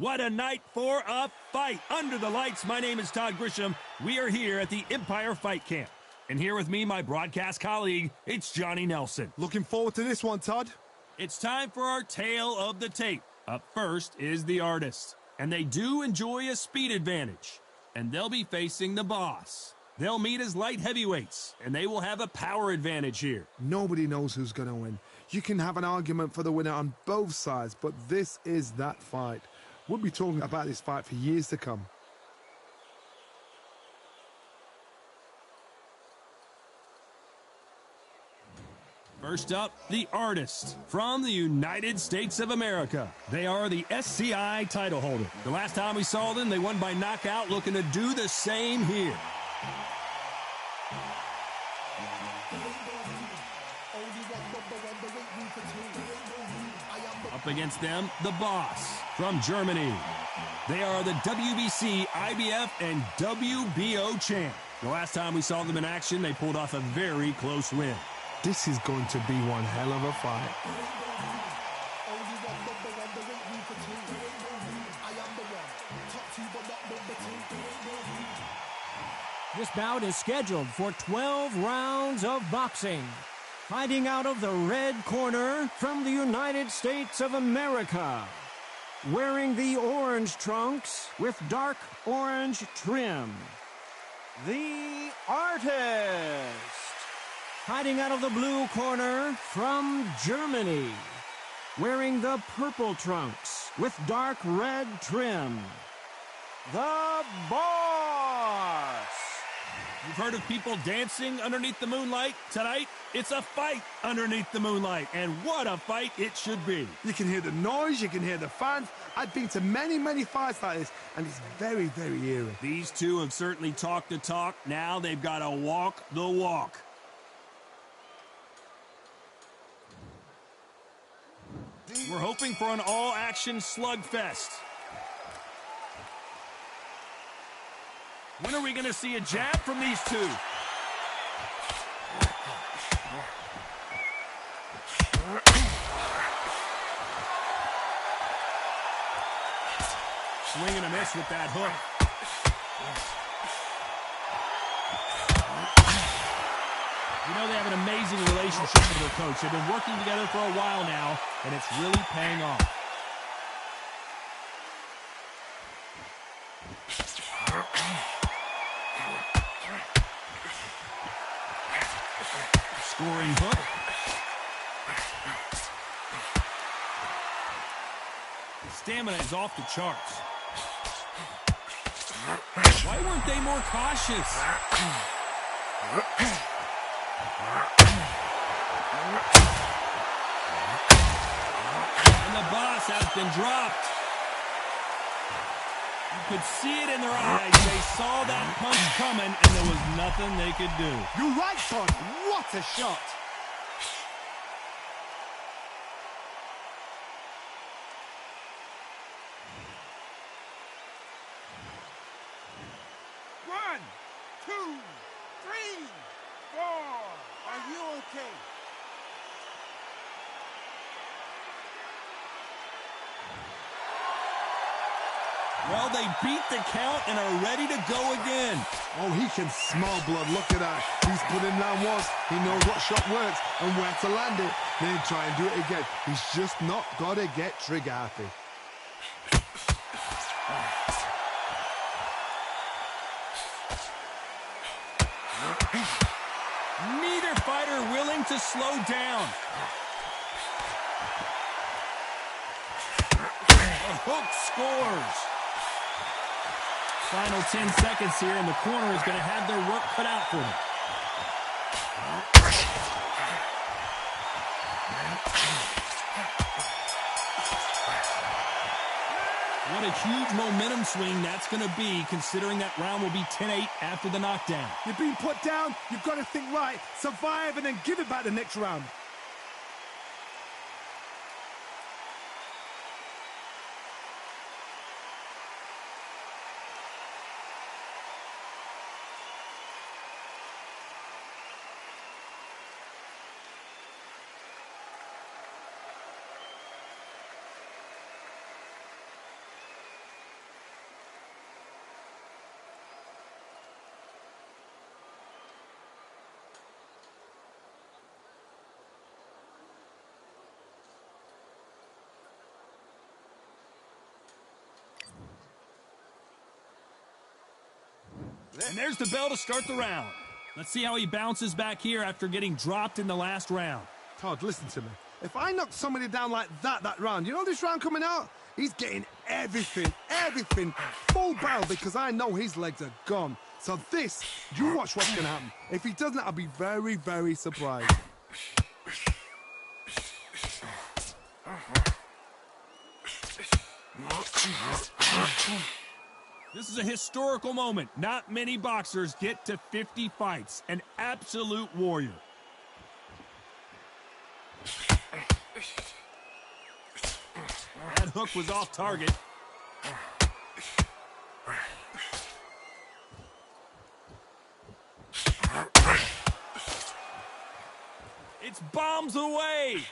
What a night for a fight. Under the lights, my name is Todd Grisham. We are here at the Empire Fight Camp. And here with me, my broadcast colleague, it's Johnny Nelson. Looking forward to this one, Todd. It's time for our tale of the tape. Up first is the Artist. And they do enjoy a speed advantage. And they'll be facing the Boss. They'll meet as light heavyweights, and they will have a power advantage here. Nobody knows who's going to win. You can have an argument for the winner on both sides, but this is that fight. We'll be talking about this fight for years to come. First up, the Artist from the United States of America. They are the SCI title holder. The last time we saw them, they won by knockout, looking to do the same here. Up against them, the Boss from Germany. They are the WBC, IBF, and WBO champ. The last time we saw them in action, they pulled off a very close win. This is going to be one hell of a fight. This bout is scheduled for 12 rounds of boxing. Fighting out of the red corner from the United States of America. Wearing the orange trunks with dark orange trim. The Artist. Fighting out of the blue corner from Germany. Wearing the purple trunks with dark red trim. The Boss. You've heard of people dancing underneath the moonlight? Tonight, it's a fight underneath the moonlight, and what a fight it should be. You can hear the noise, you can hear the fans. I've been to many fights like this, and it's very, very eerie. These two have certainly talked the talk. Now they've got to walk the walk. We're hoping for an all-action slugfest. When are we going to see a jab from these two? Swing and a miss with that hook. You know, they have an amazing relationship with their coach. They've been working together for a while now, and it's really paying off. Scoring hook. Stamina is off the charts. Why weren't they more cautious? And the Boss has been dropped. You could see it in their eyes. They saw that punch coming, and there was nothing they could do. You're right, Todd. What a shot. One, two, three, four. Are you okay? Well, they beat the count and are ready to go again. Oh, he can smell blood. Look at that. He's put him down once. He knows what shot works and where to land it. Then try and do it again. He's just not got to get trigger happy. Neither fighter willing to slow down. A hook scores. Final 10 seconds here, and the corner is going to have their work cut out for them. What a huge momentum swing that's going to be, considering that round will be 10-8 after the knockdown. You've been put down. You've got to think right. Survive and then give it back the next round. And there's the bell to start the round. Let's see how he bounces back here after getting dropped in the last round. Todd, listen to me. If I knock somebody down like that round, you know this round coming out? He's getting everything, full barrel, because I know his legs are gone. So this, you watch what's going to happen. If he doesn't, I'll be very, very surprised. This is a historical moment. Not many boxers get to 50 fights. An absolute warrior. That hook was off target. It's bombs away.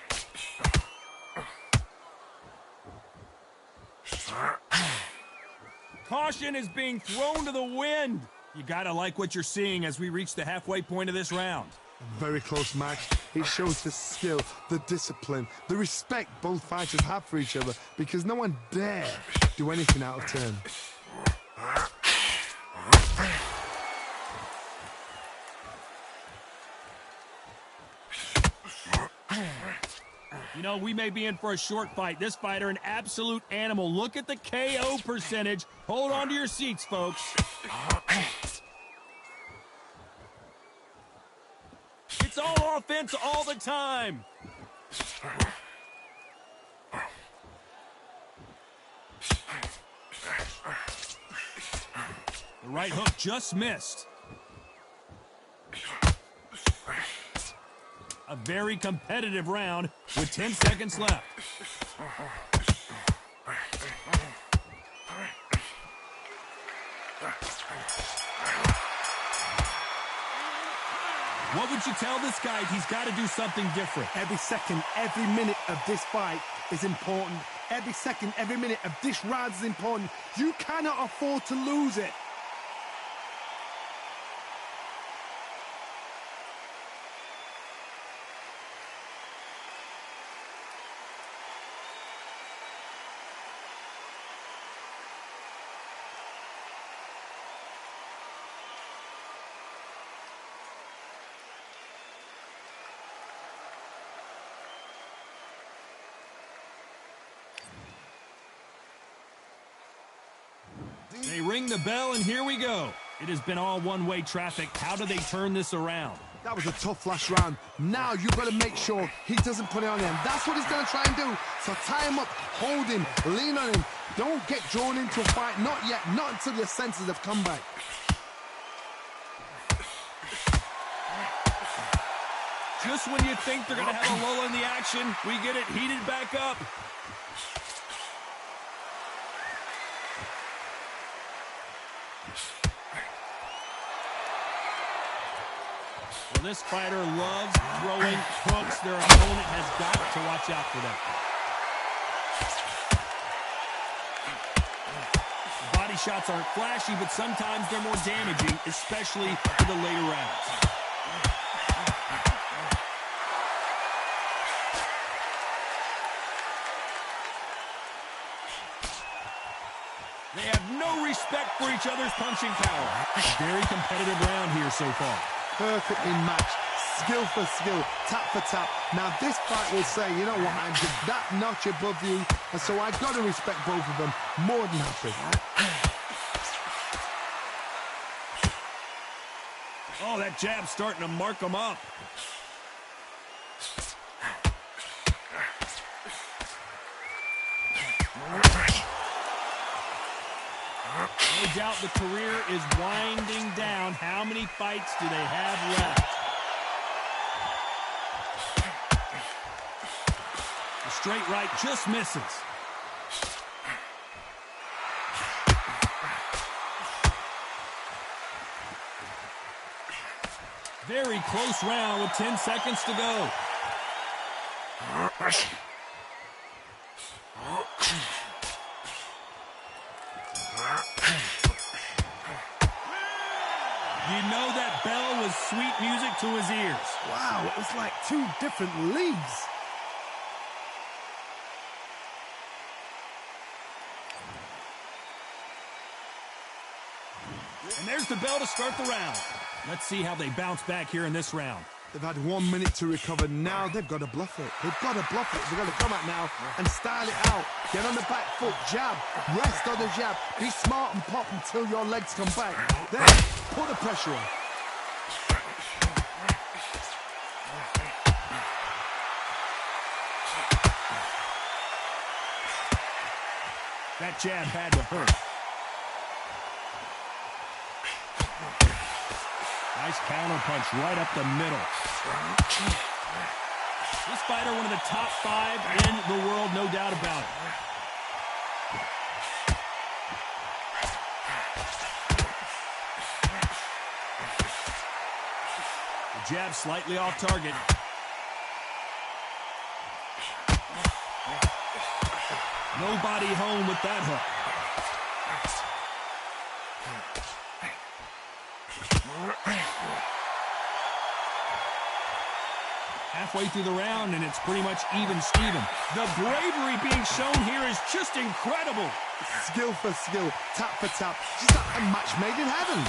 Caution is being thrown to the wind. You gotta like what you're seeing as we reach the halfway point of this round. A very close match. It shows the skill, the discipline, the respect both fighters have for each other, because no one dare do anything out of turn. You know, we may be in for a short fight. This fighter, an absolute animal. Look at the KO percentage. Hold on to your seats, folks. It's all offense all the time. The right hook just missed. A very competitive round with 10 seconds left. What would you tell this guy? He's got to do something different. Every second, every minute of this fight is important. Every second, every minute of this round is important. You cannot afford to lose it. They ring the bell, and here we go. It has been all one-way traffic. How do they turn this around? That was a tough last round. Now you've got to make sure he doesn't put it on him. That's what he's going to try and do. So tie him up, hold him, lean on him. Don't get drawn into a fight. Not yet. Not until your senses have come back. Just when you think they're going to have a lull in the action, we get it heated back up. Well, this fighter loves throwing hooks. Their opponent has got to watch out for that. Body shots aren't flashy, but sometimes they're more damaging, especially for the later rounds. They have no respect for each other's punching power. Very competitive round here so far. Perfectly matched, skill for skill, tap for tap. Now this fight will say, you know what, I'm just that notch above you, and so I've got to respect both of them more than happy. Oh, that jab's starting to mark them up. No doubt the career is winding down. How many fights do they have left? The straight right just misses. Very close round with 10 seconds to go. You know that bell was sweet music to his ears. Wow, it was like two different leagues. And there's the bell to start the round. Let's see how they bounce back here in this round. They've had 1 minute to recover. Now they've got to bluff it. They've got to bluff it. They've got to come out now and style it out. Get on the back foot, jab, rest on the jab. Be smart and pop until your legs come back. Then put the pressure on. That jab had to hurt. Nice counter punch right up the middle. This fighter, one of the top 5 in the world, no doubt about it. The jab slightly off target. Nobody home with that hook. Halfway through the round, and it's pretty much even Steven. The bravery being shown here is just incredible. Skill for skill, tap for tap. Just a match made in heaven.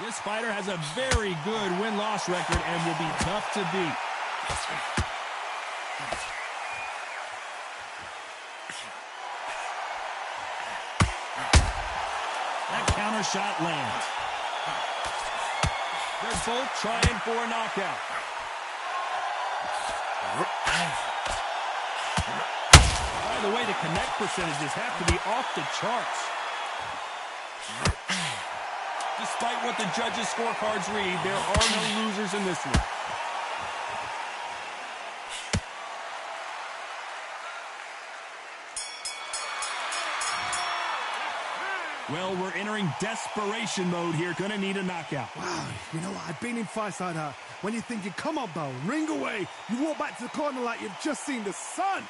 This fighter has a very good win-loss record and will be tough to beat. That counter shot lands. They're both trying for a knockout. By the way, the connect percentages have to be off the charts. Despite what the judges' scorecards read, there are no losers in this one. Well, we're entering desperation mode here. Gonna need a knockout. Wow, you know what? I've been in fights like that. When you're thinking, come on, Bell, ring away. You walk back to the corner like you've just seen the sun.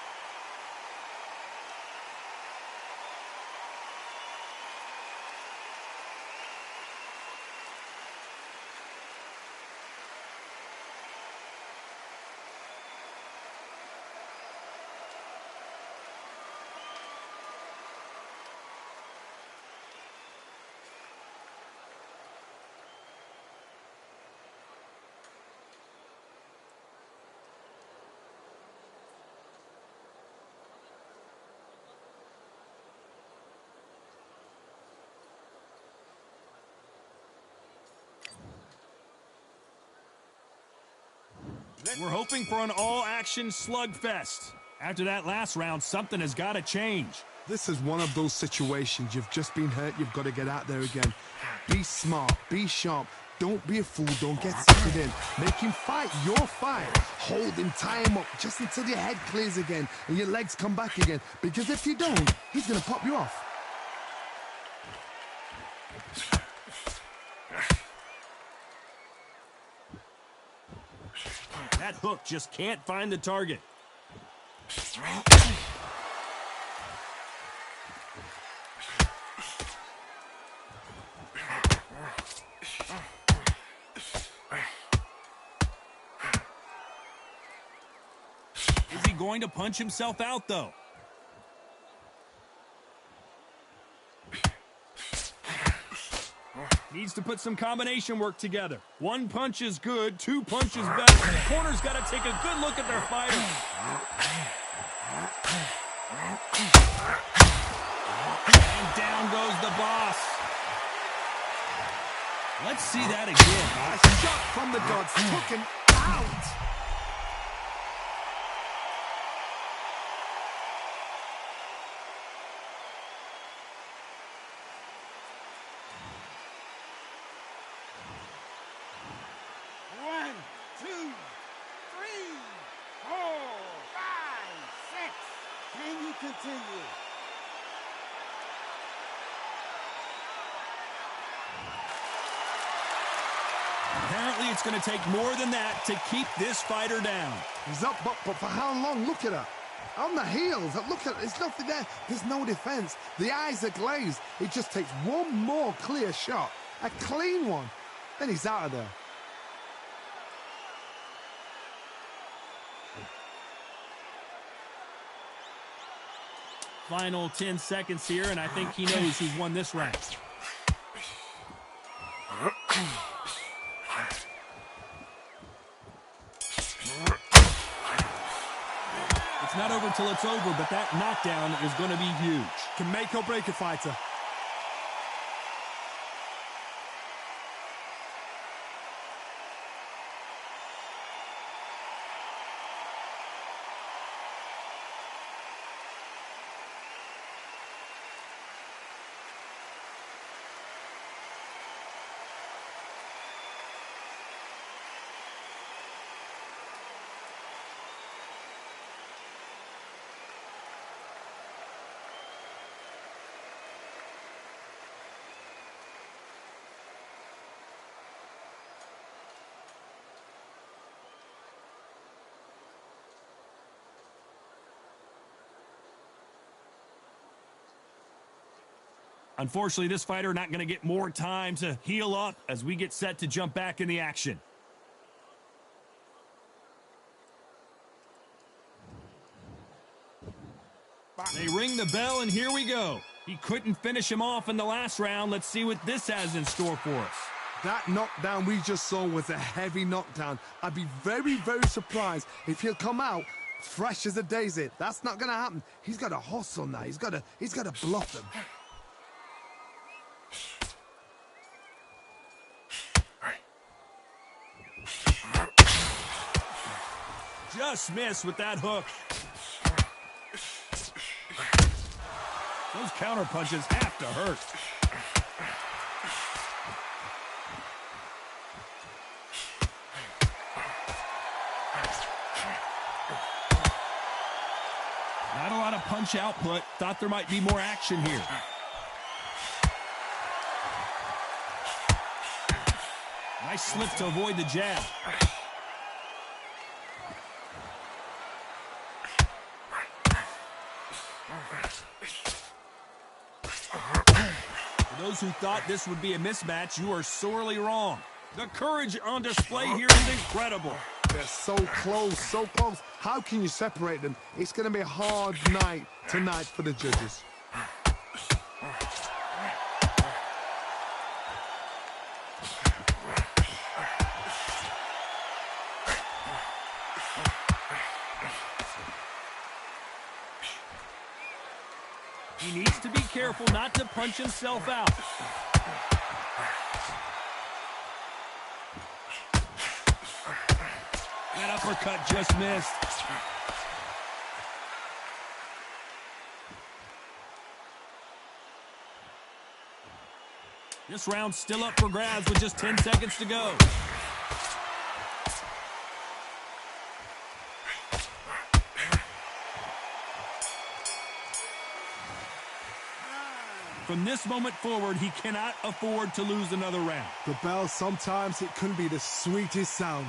We're hoping for an all-action slugfest. After that last round, something has got to change. This is one of those situations. You've just been hurt. You've got to get out there again. Be smart. Be sharp. Don't be a fool. Don't get suckered in. Make him fight your fight. Hold him, tie him up just until your head clears again and your legs come back again. Because if you don't, he's going to pop you off. That hook just can't find the target. Is he going to punch himself out, though? Needs to put some combination work together. One punch is good, 2 punches better. The corner's got to take a good look at their fighter. And down goes the boss. Let's see that again. A shot from the gods. Took him out. Continue. Apparently, it's going to take more than that to keep this fighter down. He's up, but for how long? Look at her. On the heels. Look at it. There's nothing there. There's no defense. The eyes are glazed. It just takes one more clear shot. A clean one. Then he's out of there. Final 10 seconds here, and I think he knows who's won this round. It's not over till it's over, but that knockdown is going to be huge. Can make or break a fighter. Unfortunately, this fighter not going to get more time to heal up as we get set to jump back in the action. They ring the bell, and here we go. He couldn't finish him off in the last round. Let's see what this has in store for us. That knockdown we just saw was a heavy knockdown. I'd be very, very surprised if he'll come out fresh as a daisy. That's not going to happen. He's got to hustle now. He's got to bluff him. Just missed with that hook. Those counter punches have to hurt. Not a lot of punch output. Thought there might be more action here. Nice slip to avoid the jab. For those who thought this would be a mismatch, you are sorely wrong. The courage on display here is incredible. They're so close, so close. How can you separate them? It's going to be a hard night tonight for the judges. He needs to be careful not to punch himself out. That uppercut just missed. This round's still up for grabs with just 10 seconds to go. From this moment forward, he cannot afford to lose another round. The bell, sometimes it can be the sweetest sound.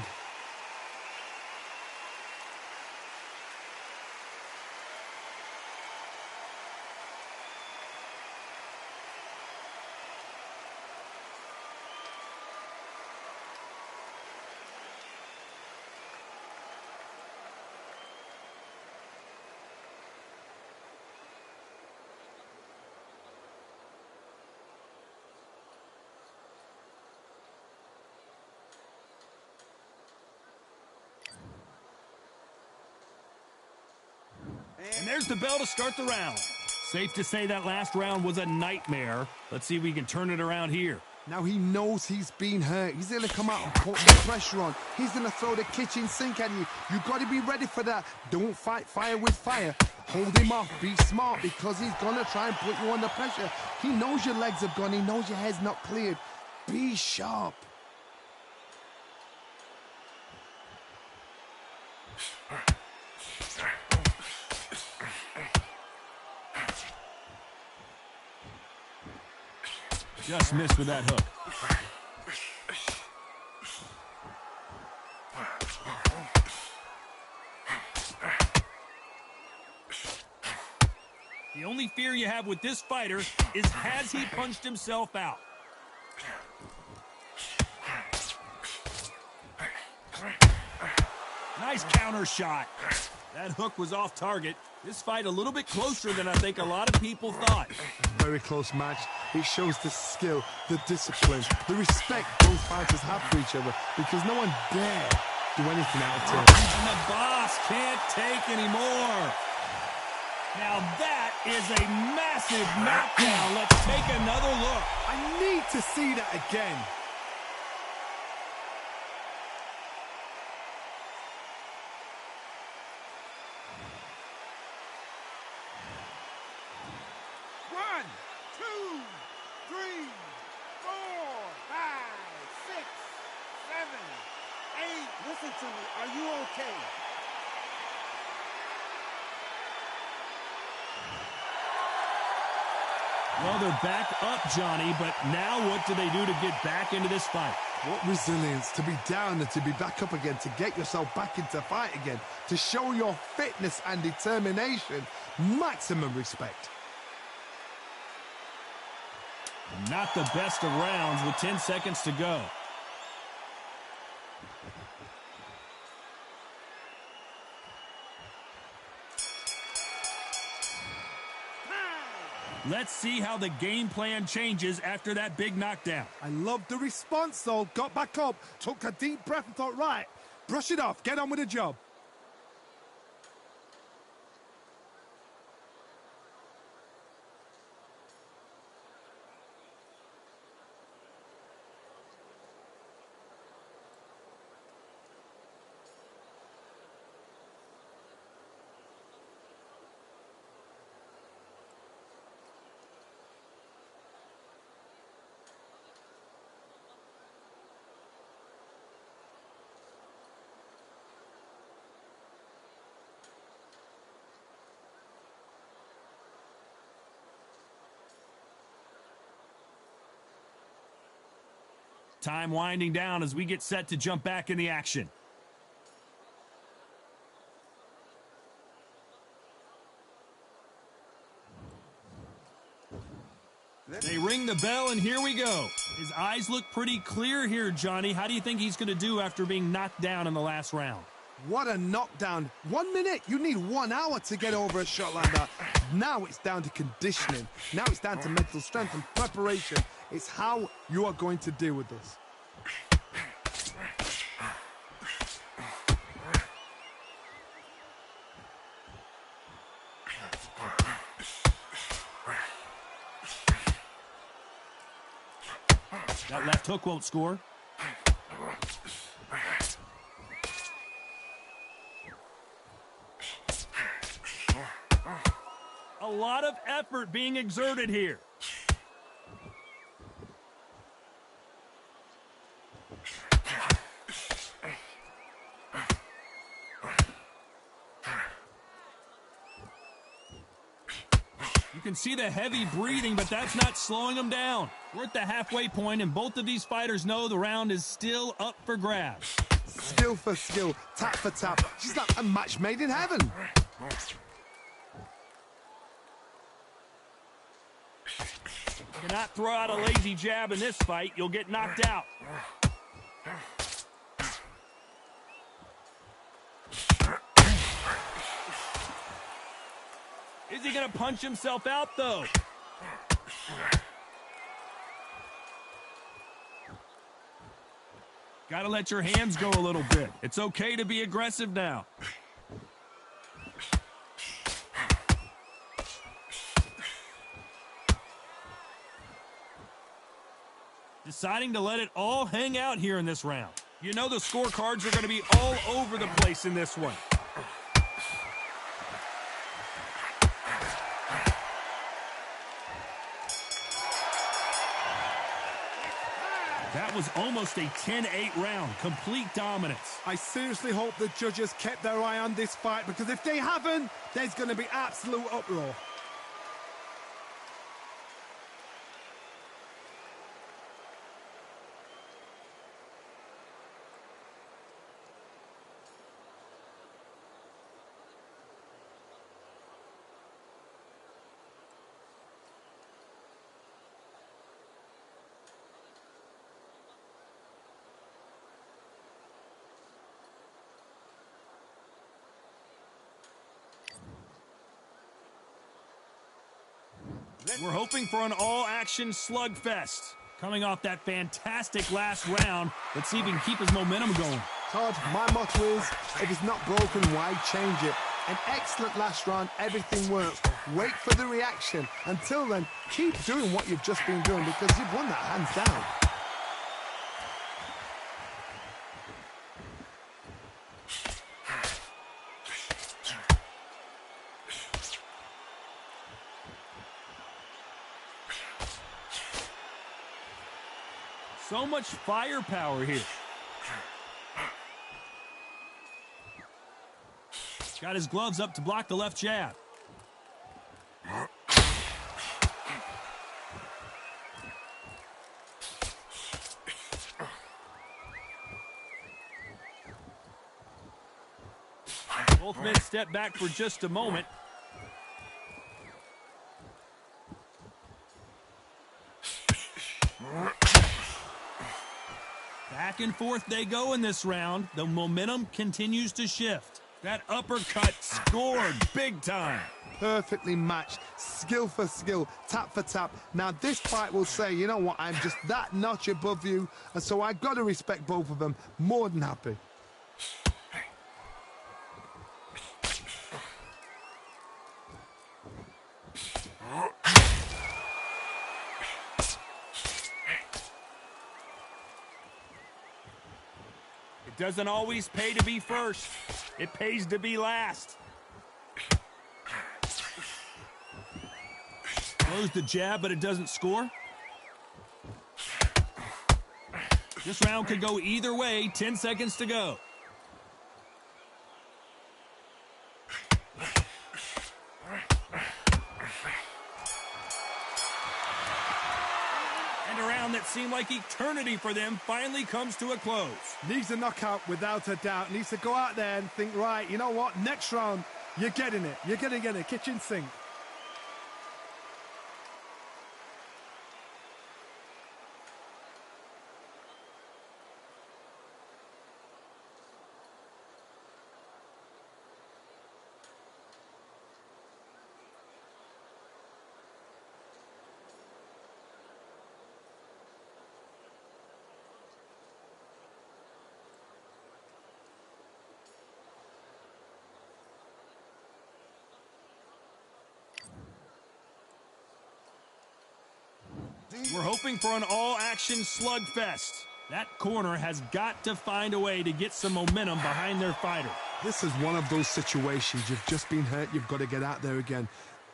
And there's the bell to start the round. Safe to say that last round was a nightmare. Let's see if we can turn it around here. Now he knows he's been hurt. He's going to come out and put the pressure on. He's going to throw the kitchen sink at you. You've got to be ready for that. Don't fight fire with fire. Hold him off. Be smart, because he's going to try and put you under pressure. He knows your legs have gone. He knows your head's not cleared. Be sharp. Just missed with that hook. The only fear you have with this fighter is, has he punched himself out? Nice counter shot. That hook was off target. This fight a little bit closer than I think a lot of people thought. Very close match. It shows the skill, the discipline, the respect both fighters have for each other because no one dare do anything out of turn. And the boss can't take anymore. Now that is a massive knockdown. Let's take another look. I need to see that again. One, two, three, four, five, six, seven, eight. Listen to me. Are you okay? Well, they're back up, Johnny, but now what do they do to get back into this fight? What resilience to be down and to be back up again, to get yourself back into fight again, to show your fitness and determination. Maximum respect. Not the best of rounds with 10 seconds to go. Let's see how the game plan changes after that big knockdown. I love the response, though. Got back up, took a deep breath and thought, right, brush it off, get on with the job. Time winding down as we get set to jump back in the action. They ring the bell, and here we go. His eyes look pretty clear here, Johnny. How do you think he's going to do after being knocked down in the last round? What a knockdown. 1 minute. You need 1 hour to get over a shot like that. Now it's down to conditioning. Now it's down to mental strength and preparation. It's how you are going to deal with this. That left hook won't score. A lot of effort being exerted here. You can see the heavy breathing, but that's not slowing him down. We're at the halfway point, and both of these fighters know the round is still up for grabs. Skill for skill, tap for tap. She's like a match made in heaven. You cannot throw out a lazy jab in this fight. You'll get knocked out. Is he going to punch himself out, though? Got to let your hands go a little bit. It's okay to be aggressive now. Deciding to let it all hang out here in this round. You know the scorecards are going to be all over the place in this one. That was almost a 10-8 round. Complete dominance. I seriously hope the judges kept their eye on this fight, because if they haven't, there's going to be absolute uproar. We're hoping for an all-action slugfest. Coming off that fantastic last round, let's see if he can keep his momentum going. Todd, my motto is, if it's not broken, why change it? An excellent last round, everything works. Wait for the reaction. Until then, keep doing what you've just been doing because you've won that hands down. So much firepower here. Got his gloves up to block the left jab. Both men step back for just a moment. Back and forth they go in this round. The momentum continues to shift. That uppercut scored big time. Perfectly matched, skill for skill, tap for tap. Now this fight will say, you know what, I'm just that notch above you, and so I got to respect both of them. More than happy. It doesn't always pay to be first. It pays to be last. Throws the jab, but it doesn't score. This round could go either way. 10 seconds to go. And a round that seemed like eternity for them finally comes to a close. Needs a knockout without a doubt. Needs to go out there and think, right, you know what, next round, you're getting it. You're going to get a kitchen sink. We're hoping for an all-action slugfest. That corner has got to find a way to get some momentum behind their fighter. This is one of those situations. You've just been hurt. You've got to get out there again.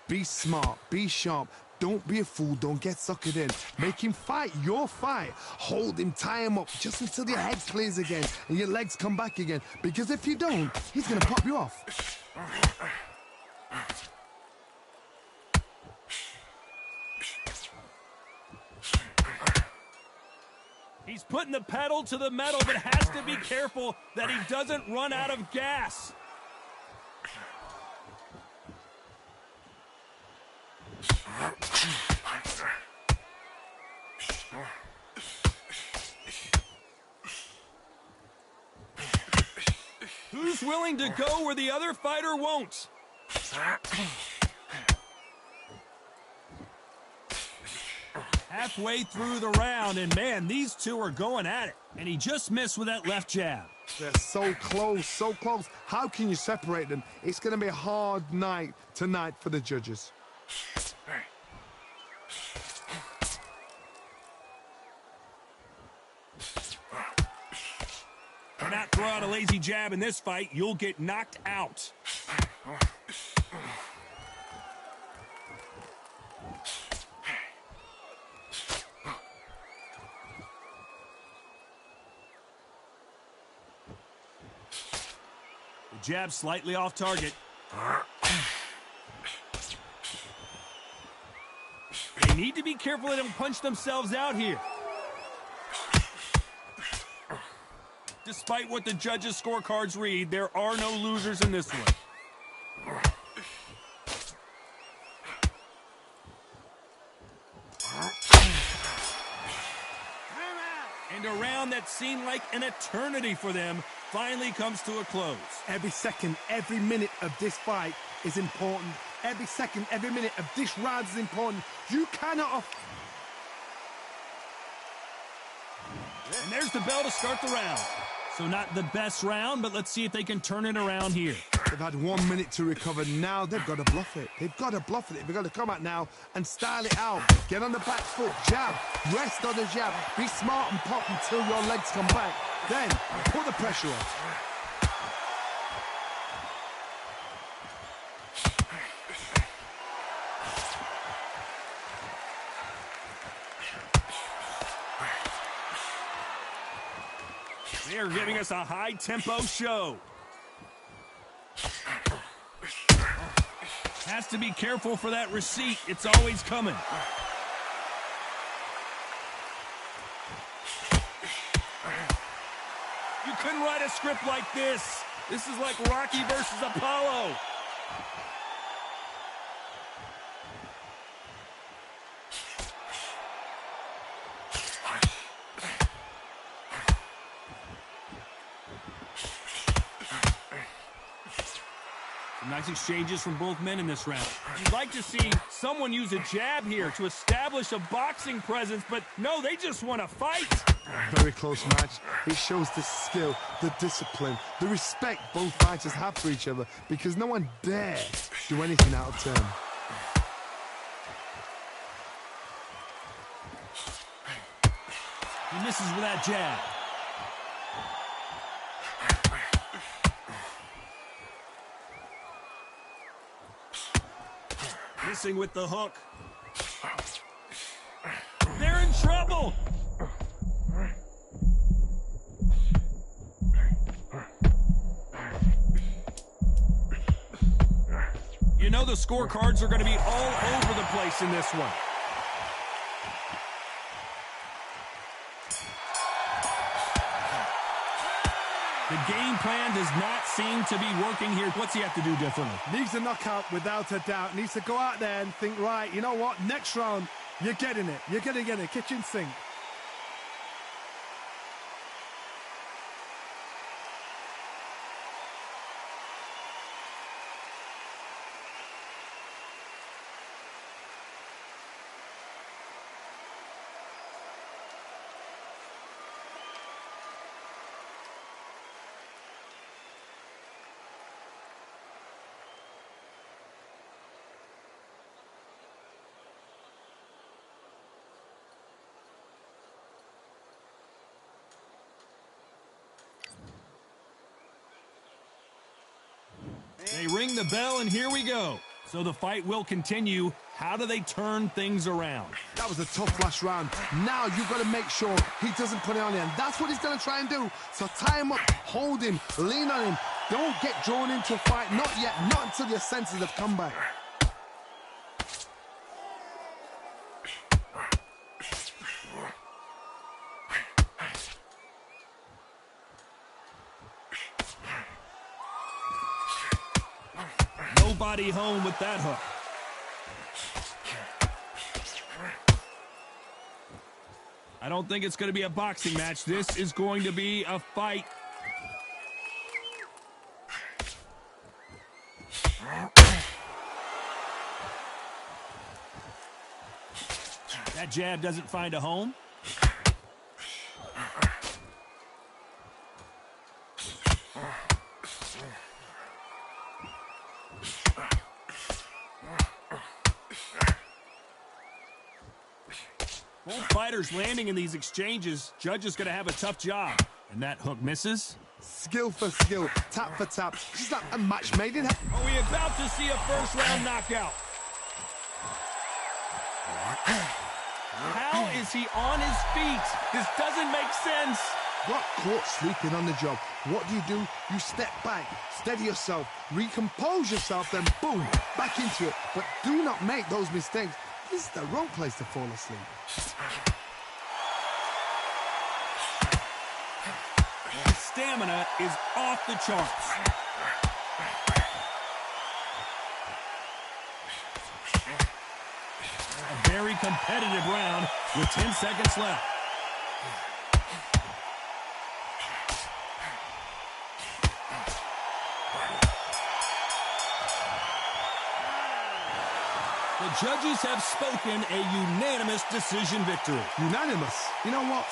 Be smart. Be sharp. Don't be a fool. Don't get suckered in. Make him fight your fight. Hold him. Tie him up just until your head clears again and your legs come back again. Because if you don't, he's going to pop you off. He's putting the pedal to the metal, but has to be careful that he doesn't run out of gas. Who's willing to go where the other fighter won't? Halfway through the round, and man, these two are going at it. And he just missed with that left jab. They're so close, so close. How can you separate them? It's going to be a hard night tonight for the judges. Do not throw out a lazy jab in this fight. You'll get knocked out. Jab slightly off target. They need to be careful they don't punch themselves out here. Despite what the judges' scorecards read, there are no losers in this one. And a round that seemed like an eternity for them finally comes to a close. Every second, every minute of this fight is important. Every second, every minute of this round is important. You cannot... And there's the bell to start the round. So not the best round, but let's see if they can turn it around here. They've had 1 minute to recover. Now they've got to bluff it. They've got to bluff it. They've got to come out now and style it out. Get on the back foot, jab, rest on the jab. Be smart and pop until your legs come back. Then put the pressure on. They're giving us a high-tempo show. Has to be careful for that receipt. It's always coming. You couldn't write a script like this. This is like Rocky versus Apollo. Nice exchanges from both men in this round. You'd like to see someone use a jab here to establish a boxing presence, but no, they just want to fight. Very close match. It shows the skill, the discipline, the respect both fighters have for each other, because no one dares do anything out of turn. He misses with that jab. Missing with the hook. They're in trouble. You know the scorecards are going to be all over the place in this one. The game plan does not seem to be working here. What's he have to do differently? Needs a knockout without a doubt. Needs to go out there and think, right, you know what? Next round, you're getting it. You're going to get it. Kitchen sink. They ring the bell, and here we go. So the fight will continue. How do they turn things around? That was a tough last round. Now you've got to make sure he doesn't put it on you, and that's what he's going to try and do. So tie him up, hold him, lean on him. Don't get drawn into a fight. Not yet. Not until your senses have come back. Body home with that hook. I don't think it's going to be a boxing match. This is going to be a fight. That jab doesn't find a home. Both fighters landing in these exchanges. Judge is going to have a tough job. And that hook misses. Skill for skill, tap for tap. Just like a match made in heaven. Are we about to see a first-round knockout? How is he on his feet? This doesn't make sense. Got caught sleeping on the job. What do? You step back, steady yourself, recompose yourself, then boom, back into it. But do not make those mistakes. This is the wrong place to fall asleep. His stamina is off the charts. A very competitive round with 10 seconds left. The judges have spoken a unanimous decision victory. Unanimous. You know what?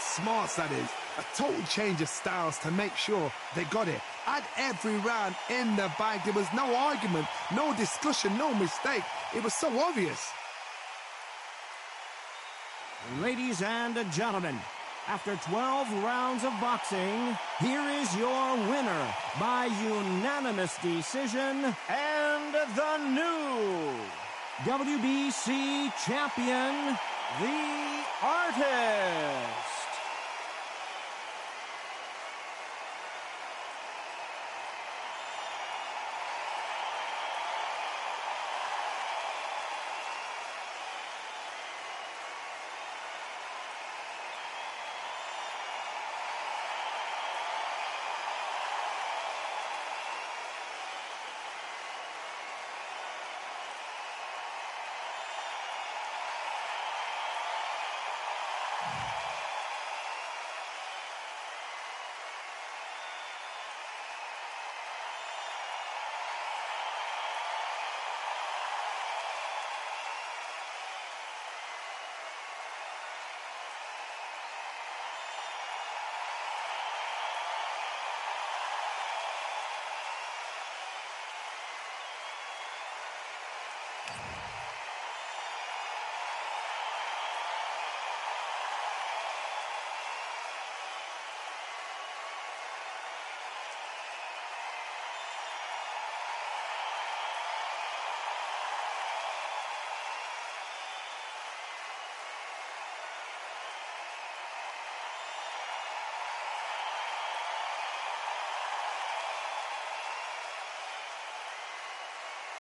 Smart that is. A total change of styles to make sure they got it. Had every round in the bag. There was no argument, no discussion, no mistake. It was so obvious. Ladies and gentlemen, after 12 rounds of boxing, here is your winner by unanimous decision and the new WBC champion, The Artist.